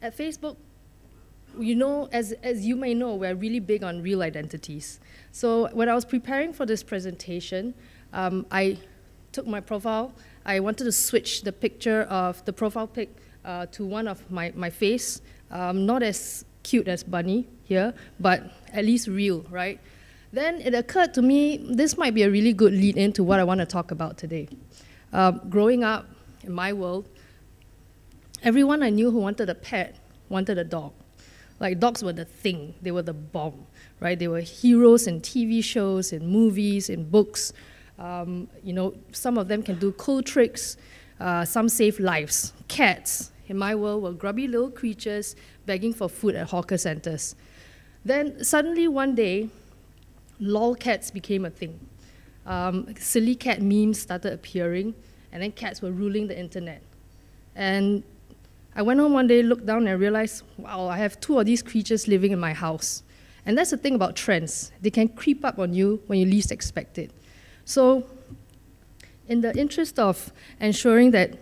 At Facebook, you know, as you may know, we're really big on real identities. So when I was preparing for this presentation, I took my profile. I wanted to switch the picture of the profile pic to one of my face, not as cute as Bunny here, but at least real, right? Then it occurred to me, this might be a really good lead into what I want to talk about today. Growing up in my world, everyone I knew who wanted a pet wanted a dog. Like, dogs were the thing, they were the bomb, right? They were heroes in TV shows, in movies, in books. You know, some of them can do cool tricks, some save lives. Cats, in my world, were grubby little creatures begging for food at hawker centers. Then suddenly one day, lol cats became a thing. Silly cat memes started appearing, and then cats were ruling the internet. And I went home one day, looked down, and realized, wow, I have 2 of these creatures living in my house. And that's the thing about trends. They can creep up on you when you least expect it. So in the interest of ensuring that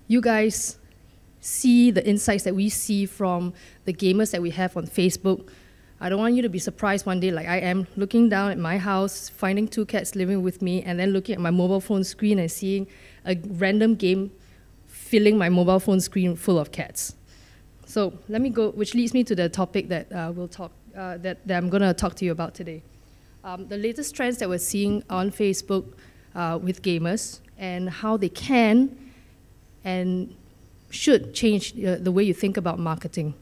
you guys see the insights that we see from the gamers that we have on Facebook, I don't want you to be surprised one day like I am, looking down at my house, finding 2 cats living with me, and then looking at my mobile phone screen and seeing a random game filling my mobile phone screen full of cats. So let me go, which leads me to the topic that that I'm going to talk to you about today. The latest trends that we're seeing on Facebook with gamers and how they can and should change the way you think about marketing.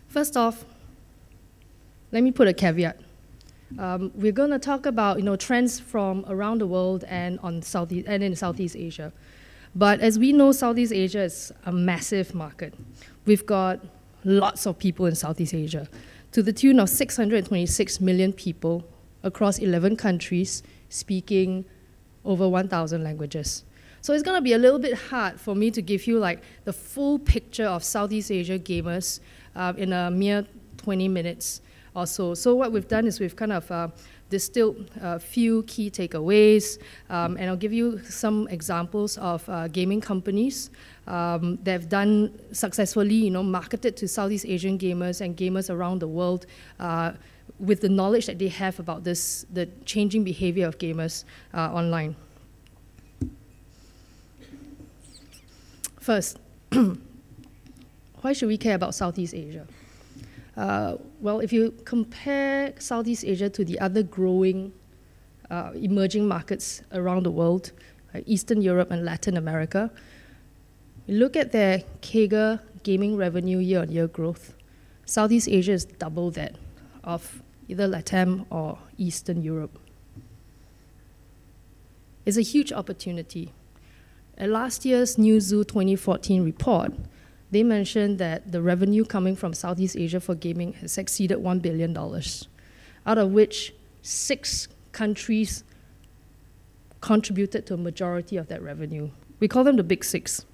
First off, let me put a caveat. We're going to talk about trends from around the world and in Southeast Asia. But as we know, Southeast Asia is a massive market. We've got lots of people in Southeast Asia, to the tune of 626 million people across 11 countries speaking over 1,000 languages. So it's going to be a little bit hard for me to give you like the full picture of Southeast Asia gamers in a mere 20 minutes or so. So what we've done is we've kind of distilled a few key takeaways, and I'll give you some examples of gaming companies that have done successfully, marketed to Southeast Asian gamers and gamers around the world with the knowledge that they have about the changing behavior of gamers online. First, why should we care about Southeast Asia? Well, if you compare Southeast Asia to the other growing, emerging markets around the world, like Eastern Europe and Latin America, you look at their CAGR gaming revenue year-on-year growth, Southeast Asia is double that of either LATAM or Eastern Europe. It's a huge opportunity. At last year's Newzoo 2014 report, they mentioned that the revenue coming from Southeast Asia for gaming has exceeded $1 billion, out of which 6 countries contributed to a majority of that revenue. We call them the Big 6.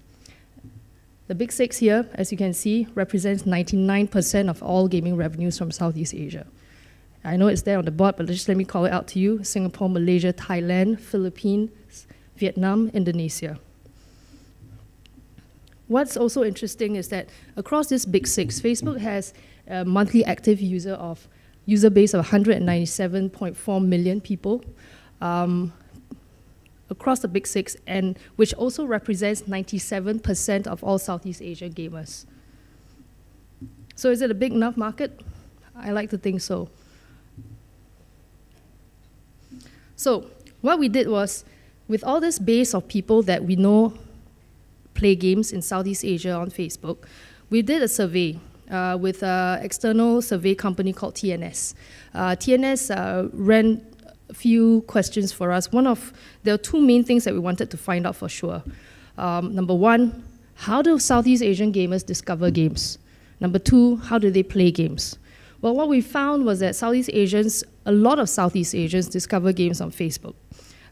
The Big 6 here, as you can see, represents 99% of all gaming revenues from Southeast Asia. I know it's there on the board, but just let me call it out to you. Singapore, Malaysia, Thailand, Philippines, Vietnam, Indonesia. What's also interesting is that across this Big 6, Facebook has a monthly active user base of 197.4 million people across the Big 6, and which also represents 97% of all Southeast Asian gamers. So is it a big enough market? I like to think so. So what we did was, with all this base of people that we know play games in Southeast Asia on Facebook, we did a survey with an external survey company called TNS. TNS ran a few questions for us. There are 2 main things that we wanted to find out for sure. Number 1, how do Southeast Asian gamers discover games? Number 2, how do they play games? Well, what we found was that a lot of Southeast Asians discover games on Facebook.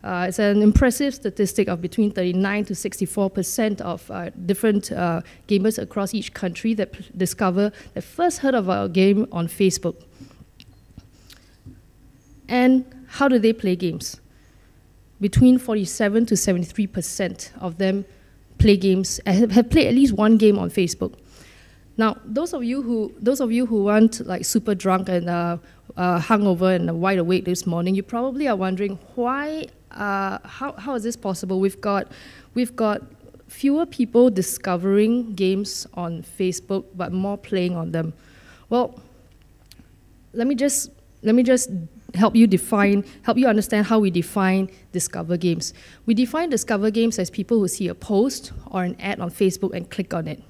It's an impressive statistic of between 39 to 64% of different gamers across each country that first heard of a game on Facebook. And how do they play games? Between 47 to 73% of them play games, have played at least one game on Facebook. Now, those of you who weren't like super drunk and hungover and wide awake this morning, you probably are wondering why. How is this possible? We've got fewer people discovering games on Facebook, but more playing on them. Well, let me just help you understand how we define discover games. We define discover games as people who see a post or an ad on Facebook and click on it.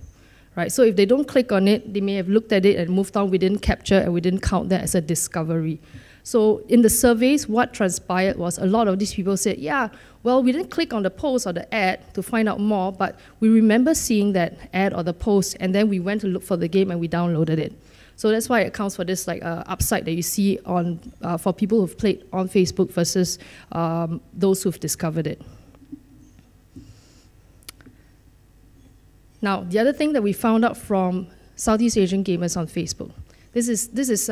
Right? So if they don't click on it, they may have looked at it and moved on. We didn't capture and we didn't count that as a discovery. So in the surveys, what transpired was a lot of these people said, yeah, well, we didn't click on the post or the ad to find out more, but we remember seeing that ad or the post, and then we went to look for the game and we downloaded it. So that's why it accounts for this upside that you see on for people who've played on Facebook versus those who've discovered it. Now, the other thing that we found out from Southeast Asian gamers on Facebook, this is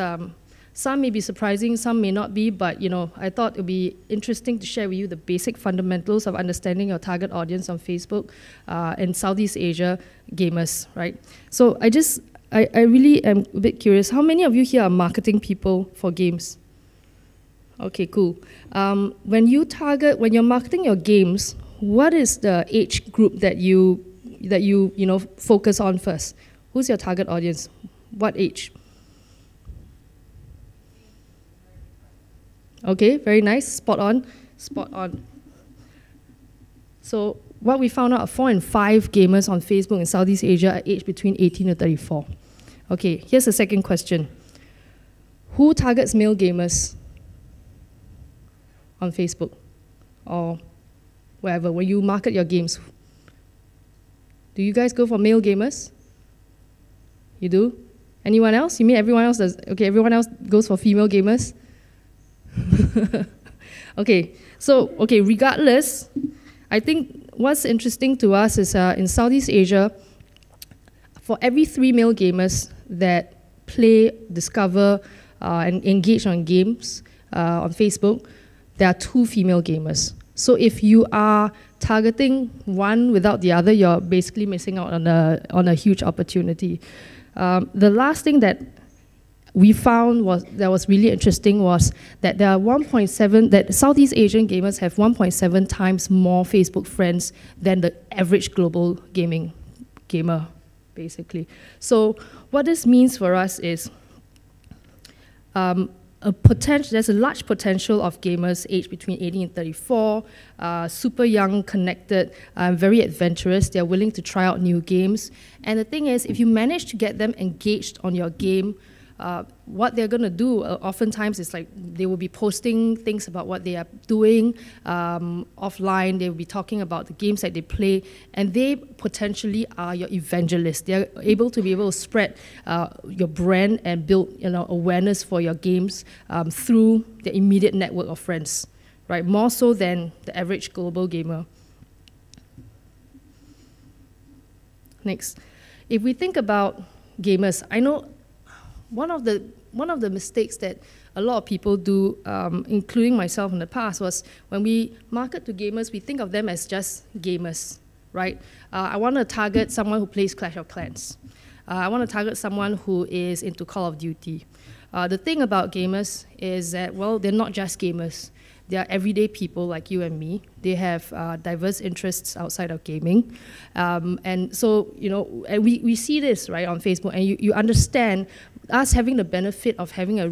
some may be surprising, some may not be, but I thought it would be interesting to share with you the basic fundamentals of understanding your target audience on Facebook and Southeast Asia gamers, right? So I really am a bit curious. How many of you here are marketing people for games? Okay, cool. When you're marketing your games, what is the age group that you focus on first? Who's your target audience? What age? Okay, very nice. Spot on. Spot on. So what we found out, 4 in 5 gamers on Facebook in Southeast Asia are aged between 18 to 34. Okay, here's the second question. Who targets male gamers on Facebook or wherever, when you market your games? Do you guys go for male gamers? You do? Anyone else? You mean everyone else does? Okay, everyone else goes for female gamers? Okay, regardless, I think what's interesting to us is in Southeast Asia, for every 3 male gamers that play, discover, and engage on games on Facebook, there are 2 female gamers. So if you are targeting one without the other, you're basically missing out on a huge opportunity. The last thing that we found was really interesting was that there are 1.7, that Southeast Asian gamers have 1.7 times more Facebook friends than the average global gamer, basically. So what this means for us is there's a large potential of gamers aged between 18 and 34, super young, connected, very adventurous. They're willing to try out new games. And the thing is, if you manage to get them engaged on your game, what they're going to do oftentimes is like they will be posting things about what they are doing offline. They will be talking about the games that they play, and they potentially are your evangelists. They're able to spread your brand and build awareness for your games through the immediate network of friends, right? More so than the average global gamer. Next, if we think about gamers, I know one of the mistakes that a lot of people do, including myself in the past, was when we market to gamers, we think of them as just gamers, right? I want to target someone who plays Clash of Clans. I want to target someone who is into Call of Duty. The thing about gamers is that, well, they're not just gamers. They are everyday people like you and me. They have diverse interests outside of gaming. And so, and we see this, right, on Facebook, and you understand us having the benefit of having a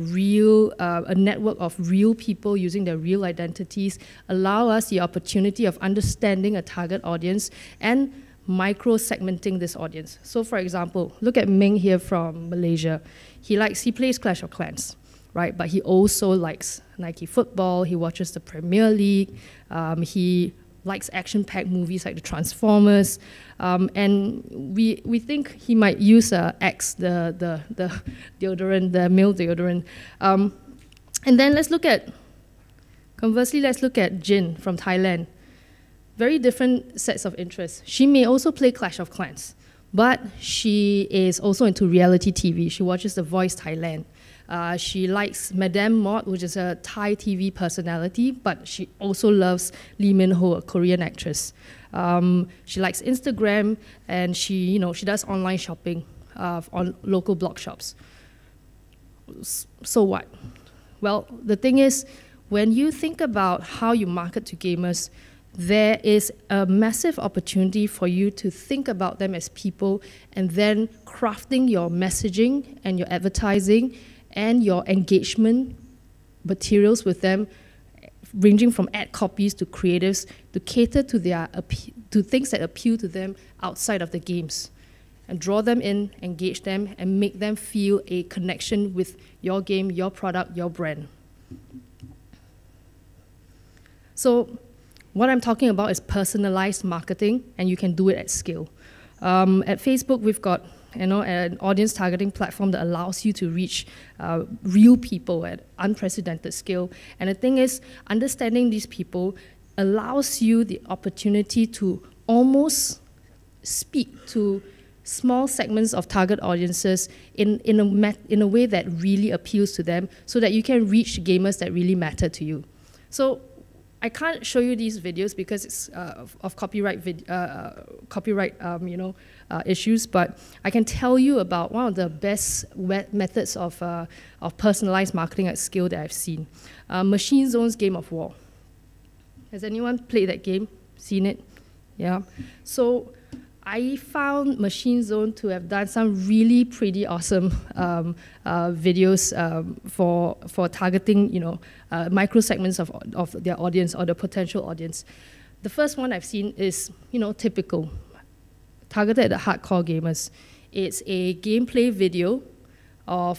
network of real people using their real identities allow us the opportunity of understanding a target audience and micro-segmenting this audience. So for example, look at Ming here from Malaysia. He plays Clash of Clans, right? But he also likes Nike football, he watches the Premier League, he likes action-packed movies like the Transformers, and we think he might use Axe, the deodorant, the male deodorant. And then conversely, let's look at Jin from Thailand. Very different sets of interests. She may also play Clash of Clans, but she is also into reality TV. She watches The Voice Thailand. She likes Madame Mott, which is a Thai TV personality, but she also loves Lee Min-ho, a Korean actress. She likes Instagram, and she does online shopping on local blog shops. So what? Well, the thing is, when you think about how you market to gamers, there is a massive opportunity for you to think about them as people and then crafting your messaging and your advertising and your engagement materials with them, ranging from ad copies to creatives, to cater to things that appeal to them outside of the games, and draw them in, engage them, and make them feel a connection with your game, your product, your brand. So what I'm talking about is personalized marketing, and you can do it at scale. At Facebook, we've got an audience targeting platform that allows you to reach real people at unprecedented scale. And the thing is, understanding these people allows you the opportunity to almost speak to small segments of target audiences in a way that really appeals to them, so that you can reach gamers that really matter to you. So I can't show you these videos because it's of copyright issues, but I can tell you about one of the best methods of personalized marketing at scale that I've seen. Machine Zone's Game of War. Has anyone played that game? Seen it? Yeah. So I found Machine Zone to have done some really pretty awesome videos for targeting, micro segments of their audience or the potential audience. The first one I've seen is, typical, targeted at the hardcore gamers. It's a gameplay video of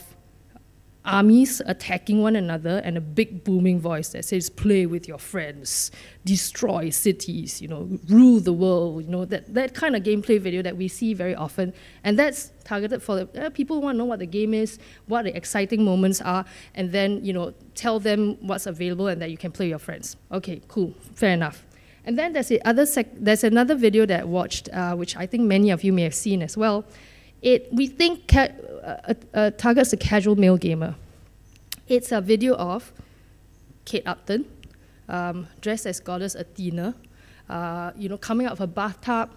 armies attacking one another and a big booming voice that says, "Play with your friends, destroy cities, rule the world," that kind of gameplay video that we see very often. And that's targeted for people who want to know what the game is, what the exciting moments are, and then, tell them what's available and that you can play with your friends. Okay, cool, fair enough. And then there's another video that I watched, which I think many of you may have seen as well. We think targets a casual male gamer. It's a video of Kate Upton, dressed as goddess Athena, coming out of her bathtub,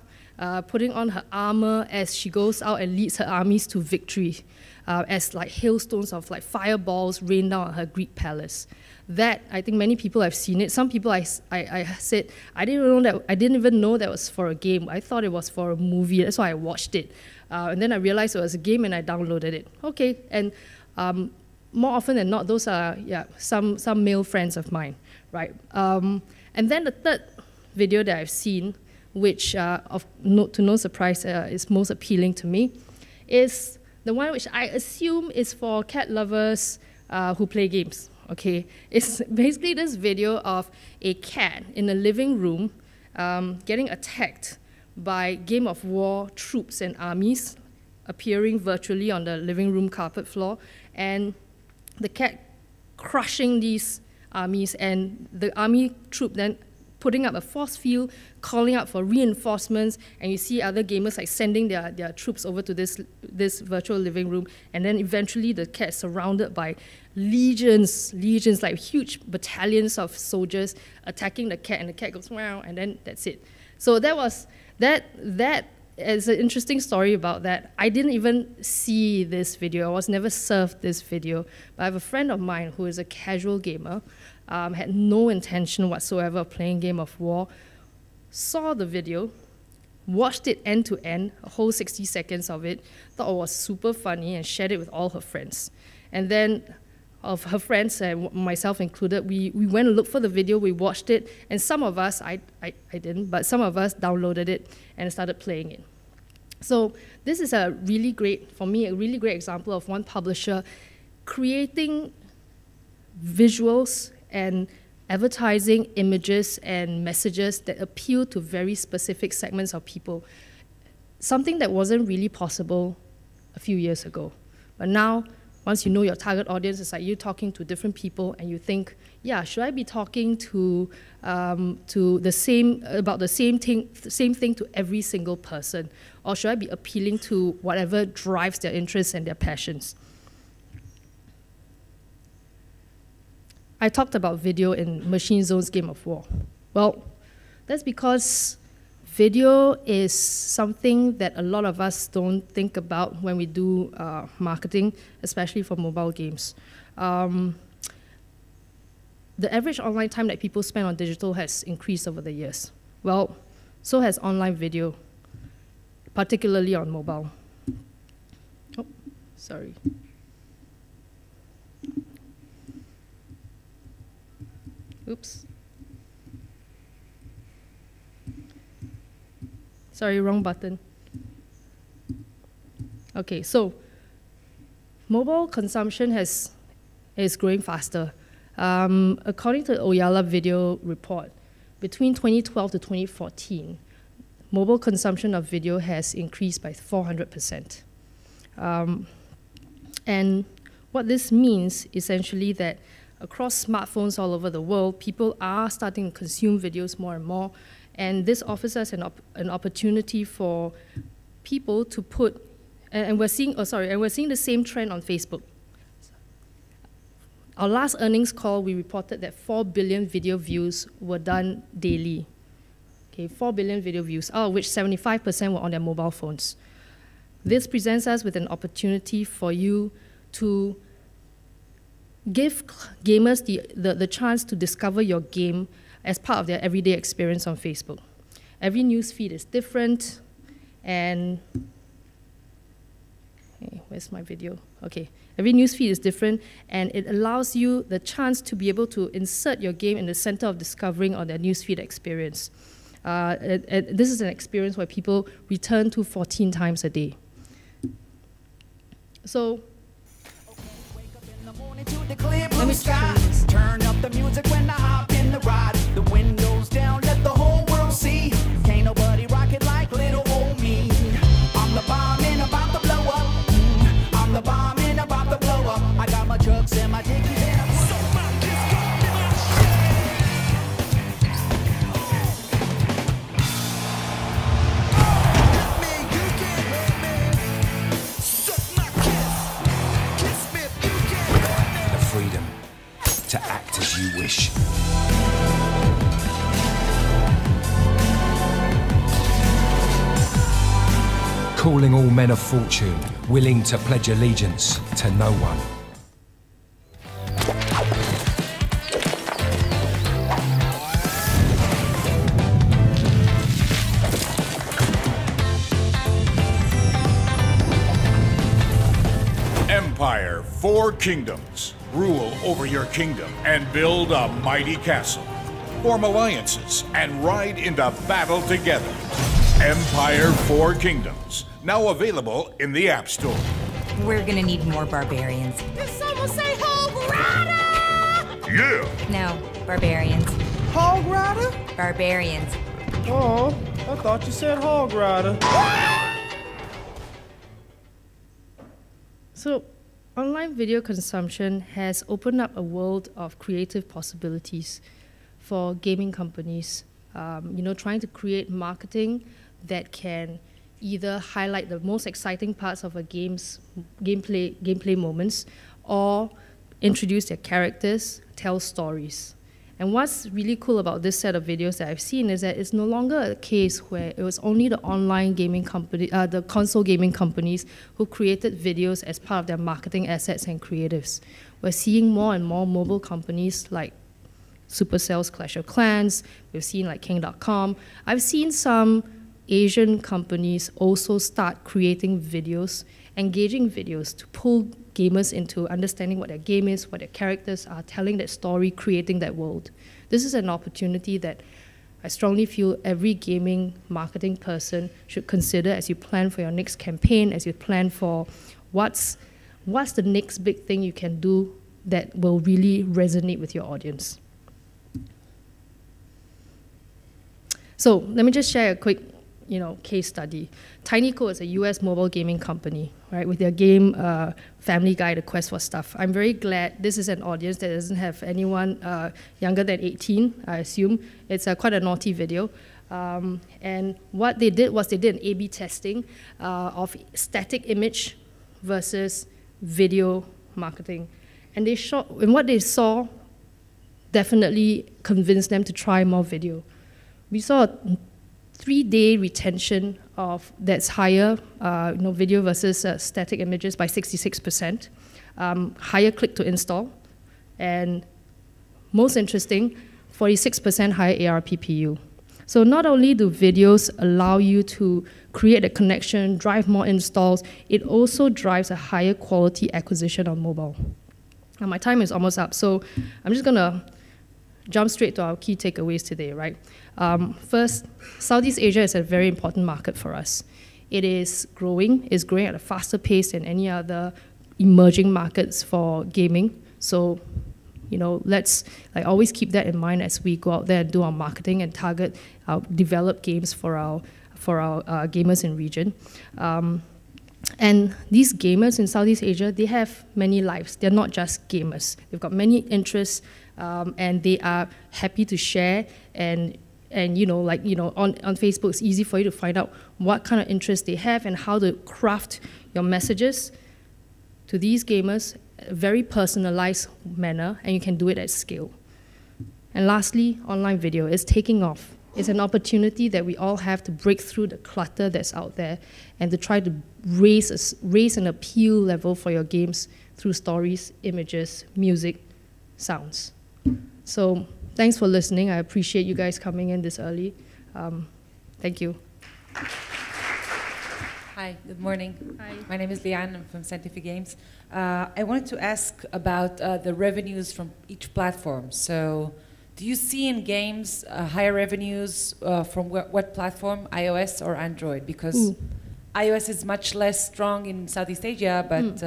putting on her armor as she goes out and leads her armies to victory, as like hailstones of like fireballs rain down on her Greek palace. That, I think many people have seen it. Some people I said, I didn't even know that was for a game. I thought it was for a movie. That's why I watched it. And then I realized it was a game and I downloaded it. Okay, and more often than not, those are some male friends of mine, right? And then the third video that I've seen, which to no surprise is most appealing to me, is the one which I assume is for cat lovers who play games. Okay, it's basically this video of a cat in a living room getting attacked by Game of War troops and armies appearing virtually on the living room carpet floor, and the cat crushing these armies, and the army troop then putting up a force field, calling out for reinforcements, and you see other gamers like sending their troops over to this virtual living room, and then eventually the cat is surrounded by legions, like huge battalions of soldiers attacking the cat, and the cat goes meow, and then that's it. So that is an interesting story about that. I didn't even see this video. I was never served this video, but I have a friend of mine who is a casual gamer, had no intention whatsoever of playing Game of War, saw the video, watched it end to end, a whole 60 seconds of it, thought it was super funny, and shared it with all her friends. And then of her friends, and myself included, we went to look for the video, we watched it, and some of us, I didn't, but some of us downloaded it and started playing it. So this is a really great example of one publisher creating visuals and advertising images and messages that appeal to very specific segments of people. Something that wasn't really possible a few years ago. But now, once you know your target audience, it's like you're talking to different people and you think, yeah, should I be talking to about the same thing to every single person? Or should I be appealing to whatever drives their interests and their passions? I talked about video in Machine Zone's Game of War. Well, that's because video is something that a lot of us don't think about when we do marketing, especially for mobile games. The average online time that people spend on digital has increased over the years. Well, so has online video, particularly on mobile. Oh, sorry. Oops. Sorry, wrong button. Okay, so mobile consumption is growing faster. According to the Oyala video report, between 2012 to 2014, mobile consumption of video has increased by 400%. And what this means, essentially, that across smartphones all over the world, people are starting to consume videos more and more, and this offers us an opportunity for people to put, and we're seeing the same trend on Facebook. Our last earnings call, we reported that 4 billion video views were done daily. Okay, 4 billion video views, out of which 75% were on their mobile phones. This presents us with an opportunity for you to give gamers the chance to discover your game as part of their everyday experience on Facebook. Every news feed is different, and where's my video? Okay, every news feed is different, and it allows you the chance to be able to insert your game in the center of discovering on their news feed experience. This is an experience where people return to 14 times a day. So, let me show you this. Turn up the music when I hop in the ride. The windows down, let the whole world see. Can't nobody rock it like little old me. I'm the bomb and about to blow up. I'm the bomb and about to blow up. I got my trucks and my dickies and I'm so fun, just got me my shit. You can't hurt me. Suck my kiss. Kiss me if you can't hurt me. The freedom to act as you wish. Calling all men of fortune, willing to pledge allegiance to no one. Empire, 4 kingdoms. Rule over your kingdom and build a mighty castle. Form alliances and ride into battle together. Empire, 4 kingdoms. Now available in the App Store. We're gonna need more barbarians. Did someone say Hog Rider? Yeah! No, barbarians. Hog Rider? Barbarians. Oh, I thought you said Hog Rider. So, online video consumption has opened up a world of creative possibilities for gaming companies. Trying to create marketing that can either highlight the most exciting parts of a game's gameplay moments, or introduce their characters, tell stories. And what's really cool about this set of videos that I've seen is that it's no longer a case where it was only the online gaming company, the console gaming companies who created videos as part of their marketing assets and creatives. We're seeing more and more mobile companies like Supercell's Clash of Clans. We've seen like King.com. I've seen some Asian companies also start creating videos, engaging videos to pull gamers into understanding what their game is, what their characters are, telling that story, creating that world. This is an opportunity that I strongly feel every gaming marketing person should consider as you plan for your next campaign, as you plan for what's the next big thing you can do that will really resonate with your audience. So let me just share a quick case study. TinyCo is a US mobile gaming company, right, with their game Family Guy, The Quest for Stuff. I'm very glad this is an audience that doesn't have anyone younger than 18, I assume. It's quite a naughty video. And what they did was they did an A/B testing of static image versus video marketing. And what they saw definitely convince them to try more video. We saw a 3-day retention of that's higher, video versus static images by 66%, higher click to install, and most interesting, 46% higher ARPPU. So not only do videos allow you to create a connection, drive more installs, it also drives a higher quality acquisition on mobile. Now my time is almost up, so I'm just gonna jump straight to our key takeaways today, right? First, Southeast Asia is a very important market for us. It is growing at a faster pace than any other emerging markets for gaming. So, let's always keep that in mind as we go out there and do our marketing and target develop games for our gamers in region. And these gamers in Southeast Asia, they have many lives. They're not just gamers. They've got many interests, and they are happy to share. And on Facebook, it's easy for you to find out what kind of interests they have and how to craft your messages to these gamers in a very personalized manner, and you can do it at scale. And lastly, online video is taking off. It's an opportunity that we all have to break through the clutter that's out there and to try to raise an appeal level for your games through stories, images, music, sounds. So thanks for listening. I appreciate you guys coming in this early. Thank you. Hi, good morning. Hi. My name is Liane. I'm from Scientific Games. I wanted to ask about the revenues from each platform. So do you see in games higher revenues from what platform, iOS or Android? Because iOS is much less strong in Southeast Asia, but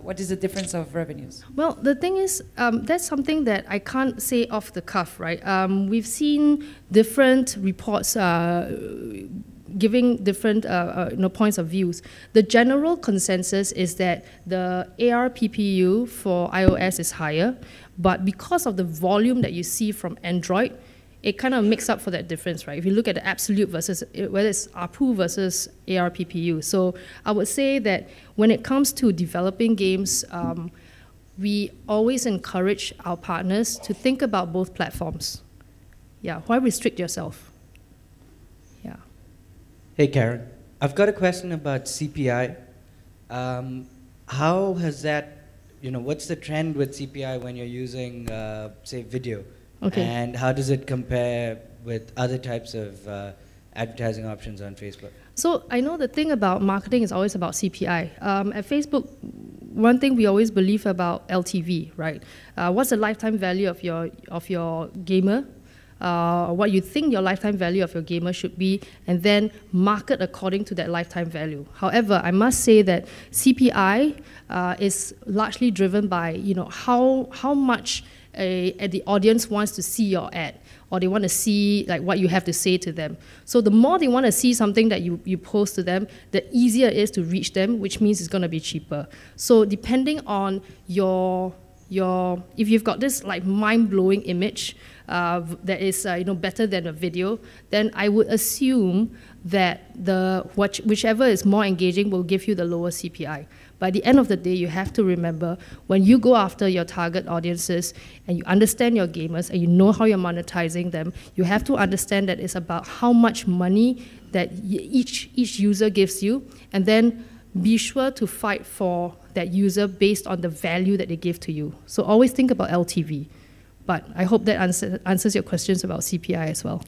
what is the difference of revenues? Well, the thing is, that's something that I can't say off the cuff, right? We've seen different reports giving different points of views. The general consensus is that the ARPPU for iOS is higher, but because of the volume that you see from Android, it kind of makes up for that difference, right? If you look at the absolute versus, whether it's ARPU versus ARPPU. So I would say that when it comes to developing games, we always encourage our partners to think about both platforms. Yeah, why restrict yourself? Yeah. Hey, Karen. I've got a question about CPI. How has that, what's the trend with CPI when you're using, say, video? Okay. And how does it compare with other types of advertising options on Facebook? So I know the thing about marketing is always about CPI. At Facebook, one thing we always believe about LTV, right? What's the lifetime value of your gamer? What you think your lifetime value of your gamer should be, and then market according to that lifetime value. However, I must say that CPI is largely driven by how much the audience wants to see your ad, or they want to see what you have to say to them. So the more they want to see something that you post to them, the easier it is to reach them, which means it's going to be cheaper. So depending on if you've got this mind-blowing image that is better than a video, then I would assume that whichever is more engaging will give you the lower CPI. By the end of the day, you have to remember, when you go after your target audiences and you understand your gamers and you know how you're monetizing them, you have to understand that it's about how much money that each user gives you, and then be sure to fight for that user based on the value that they give to you. So always think about LTV. But I hope that answers your questions about CPI as well.